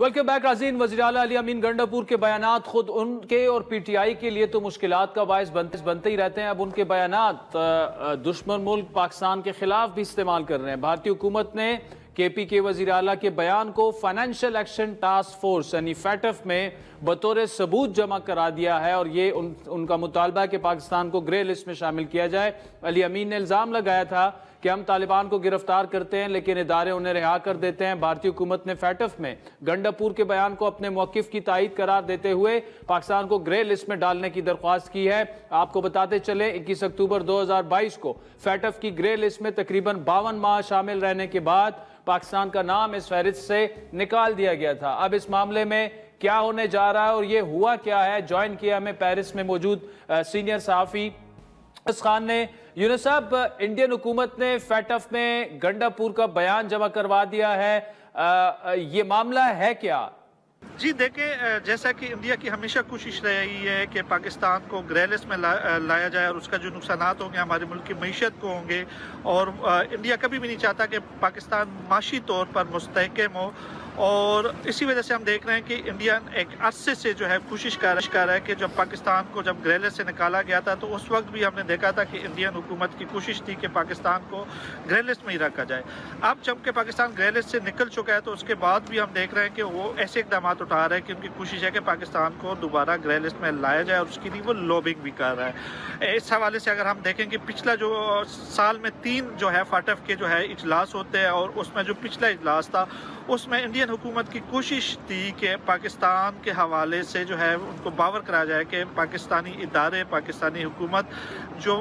Welcome back नाज़रीन। वज़ीर-ए-आला अली अमीन गंडापुर के बयानात खुद उनके और पीटीआई के लिए तो मुश्किलात का बायस बनते ही रहते हैं। अब उनके बयानात दुश्मन मुल्क पाकिस्तान के खिलाफ भी इस्तेमाल कर रहे हैं। भारतीय हुकूमत ने केपी के वज़ीर-ए-आला के बयान को फाइनेंशियल एक्शन टास्क फोर्स यानी फैटफ में बतौर सबूत जमा करा दिया है और ये उनका मुतालबा है कि पाकिस्तान को ग्रे लिस्ट में शामिल किया जाए। अली अमीन ने इल्ज़ाम लगाया था कि हम तालिबान को गिरफ्तार करते हैं लेकिन इदारे उन्हें रिहा कर देते हैं। भारतीय हुकूमत ने फैटफ में गंडापुर के बयान को अपने मौक़िफ़ की तायीद करार देते हुए पाकिस्तान को ग्रे लिस्ट में डालने की दरख्वास्त की है। आपको बताते चले 21 अक्टूबर 2022 को फैटफ की ग्रे लिस्ट में तकरीबन 52 माह शामिल रहने के बाद पाकिस्तान का नाम इस फहरिस्त से निकाल दिया गया था। अब इस मामले में क्या होने जा रहा है और ये हुआ क्या है, ज्वाइन किया हमें पेरिस में मौजूद सीनियर सहाफ़ी यूनुस खान ने। यूनुस साहब, इंडियन हुकूमत ने फैटफ में गंडापुर का बयान जमा करवा दिया है, ये मामला है क्या? जी देखिए, जैसा कि इंडिया की हमेशा कोशिश रही है कि पाकिस्तान को ग्रे लिस्ट में लाया जाए और उसका जो नुकसानात होंगे हमारे मुल्क की मईशत को होंगे, और इंडिया कभी भी नहीं चाहता कि पाकिस्तान माशी तौर पर मुस्तहकम हो। और इसी वजह से हम देख रहे हैं कि इंडिया एक अरसे से जो है कोशिश कर रहा है कि जब पाकिस्तान को जब ग्रे लिस्ट से निकाला गया था तो उस वक्त भी हमने देखा था कि इंडियन हुकूमत की कोशिश थी कि पाकिस्तान को ग्रे लिस्ट में ही रखा जाए। अब जबकि पाकिस्तान ग्रे लिस्ट से निकल चुका है तो उसके बाद भी हम देख रहे हैं कि वो ऐसे इकदाम उठा रहे हैं कि उनकी कोशिश है कि पाकिस्तान को दोबारा ग्रे लिस्ट में लाया जाए और उसके लिए वो लॉबिंग भी कर रहा है। इस हवाले से अगर हम देखें कि पिछला जो साल में 3 जो है फैटफ के जो है इजलास होते हैं और उसमें जो पिछला इजलास था उसमें इंडियन हुकूमत की कोशिश थी कि पाकिस्तान के हवाले से जो है उनको बावर कराया जाए कि पाकिस्तानी इदारे, पाकिस्तानी हुकूमत जो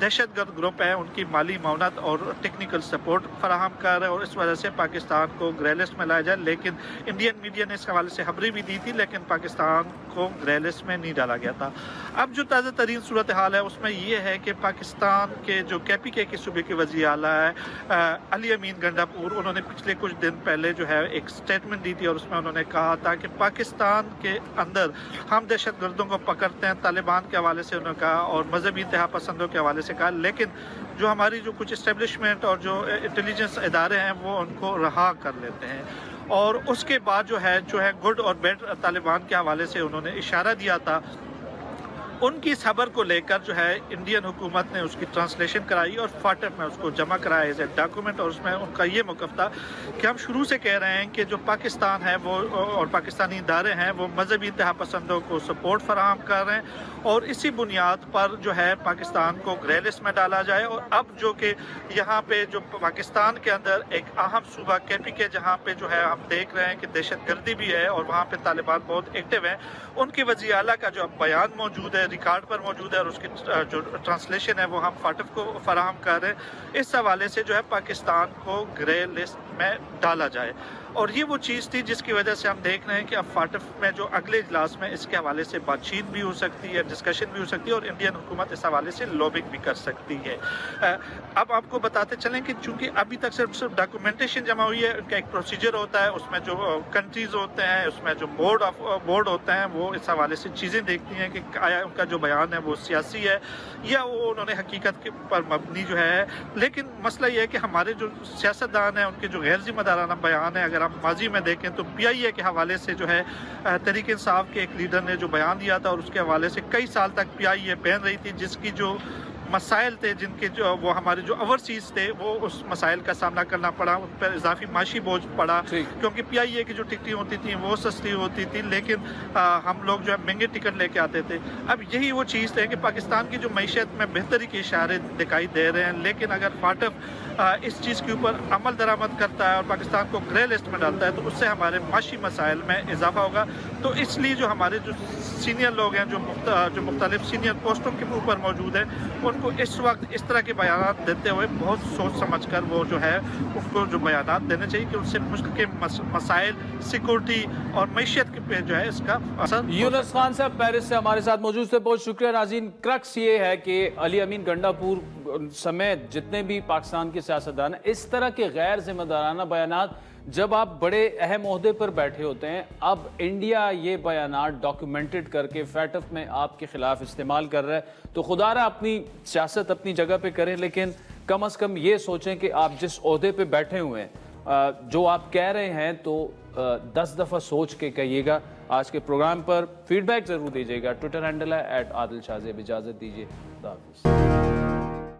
दहशतगर्द ग्रुप है उनकी माली मावनत और टेक्निकल सपोर्ट फराहम कर रहे हैं और इस वजह से पाकिस्तान को ग्रे लिस्ट में लाया जाए। लेकिन इंडियन मीडिया ने इस हवाले से खबरें भी दी थी लेकिन पाकिस्तान को ग्रे लिस्ट में नहीं डाला गया था। अब जो ताज़ा तरीन सूरत हाल है उसमें ये है कि पाकिस्तान के जो KPK के सूबे के वज़ीर आला है अली अमीन गंडापुर, उन्होंने पिछले कुछ दिन पहले जो है एक स्टेटमेंट दी थी और उसमें उन्होंने कहा था कि पाकिस्तान के अंदर हम दहशतगर्दों को पकड़ते हैं, तालिबान के हवाले से उन्होंने कहा और मजहबी इंतहा पसंदों के हवाले से कहा, लेकिन जो हमारी जो कुछ इस्टेब्लिशमेंट और जो इंटेलिजेंस इदारे हैं वो उनको रहा कर लेते हैं। और उसके बाद जो है गुड और बैड तालिबान के हवाले से उन्होंने इशारा दिया था। उनकी इस खबर को लेकर जो है इंडियन हुकूमत ने उसकी ट्रांसलेशन कराई और फैटफ में उसको जमा कराया एज ए डॉक्यूमेंट, और उसमें उनका ये मौक़िफ़ था कि हम शुरू से कह रहे हैं कि जो पाकिस्तान है वो और पाकिस्तानी इदारे हैं वो मजहबी इंतहा पसंदों को सपोर्ट फराहम कर रहे हैं और इसी बुनियाद पर जो है पाकिस्तान को ग्रे लिस्ट में डाला जाए। और अब जो कि यहाँ पे जो पाकिस्तान के अंदर एक अहम सूबा KPK जहाँ पे जो है हम देख रहे हैं कि दहशतगर्दी भी है और वहाँ पे तालिबान बहुत एक्टिव हैं, उनके वज़ीर आला का जो बयान मौजूद है, रिकॉर्ड पर मौजूद है और उसकी जो ट्रांसलेशन है वो हम फैटफ को फराहम कर रहे हैं। इस हवाले से जो है पाकिस्तान को ग्रे लिस्ट में डाला जाए और ये वो चीज़ थी जिसकी वजह से हम देख रहे हैं कि अब फैटफ में जो अगले इजलास में इसके हवाले से बातचीत भी हो सकती है, डिस्कशन भी हो सकती है और इंडियन हुकूमत इस हवाले से लॉबिंग भी कर सकती है। अब आपको बताते चलें कि चूँकि अभी तक सिर्फ डॉक्यूमेंटेशन जमा हुई है, उनका एक प्रोसीजर होता है, उसमें जो कंट्रीज़ होते हैं, उसमें जो बोर्ड होते हैं वो इस हवाले से चीज़ें देखती हैं कि आया उनका जो बयान है वो सियासी है या वो उन्होंने हकीकत के पर मबनी जो है। लेकिन मसला ये है कि हमारे जो सियासतदान हैं उनके जो गैर जिम्मेदाराना बयान है, अगर हम माजी में देखें तो PIA के हवाले से जो है तहरीक इंसाफ के एक लीडर ने जो बयान दिया था और उसके हवाले से कई साल तक PIA बहन रही थी, जिसकी जो मसाइल थे जिनके जो वो हमारे जो ओवरसीज थे वो उस मसाइल का सामना करना पड़ा, उन पर इजाफी माशी बोझ पड़ा क्योंकि PIA की जो टिकटें होती थी वो सस्ती होती थी लेकिन हम लोग जो है महंगे टिकट लेके आते थे। अब यही वो चीज़ है कि पाकिस्तान की जो मईशत में बेहतरी के इशारे दिखाई दे रहे हैं, लेकिन अगर फैटफ इस चीज़ के ऊपर अमल दरामद करता है और पाकिस्तान को ग्रे लिस्ट में डालता है तो उससे हमारे माशी मसाइल में इजाफा होगा। तो इसलिए जो हमारे जो सीनियर लोग हैं जो मुख्तलिफ सीनियर पोस्टों के ऊपर मौजूद हैं उनको इस वक्त इस तरह के बयान देते हुए बहुत सोच समझ कर वो जो है उनको जो बयान देने चाहिए कि उनसे मुल्क के मसाइल, सिक्योरिटी और मईशत पे जो है इसका असर। यूनुस खान साहब पेरिस से हमारे साथ मौजूद थे, बहुत शुक्रिया। नाज़रीन, क्रक्स ये है कि अली अमीन गंडापुर समेत जितने भी पाकिस्तान के सियासतदान हैं, इस तरह के गैर जिम्मेदाराना बयानात जब आप बड़े अहम ओहदे पर बैठे होते हैं, अब इंडिया ये बयानात डॉक्यूमेंटेड करके फैटफ में आपके खिलाफ इस्तेमाल कर रहा है, तो खुदारा अपनी सियासत अपनी जगह पे करें लेकिन कम अज़ कम ये सोचें कि आप जिस ओहदे पे बैठे हुए हैं جو آپ کہہ رہے ہیں تو 10 دفعہ سوچ کے کہیے گا. آج کے پروگرام پر فیڈ بیک ضرور دیجیے گا. ٹویٹر ہینڈل ہے @عادل شاہ زیب. اجازت دیجیے. خدا حافظ.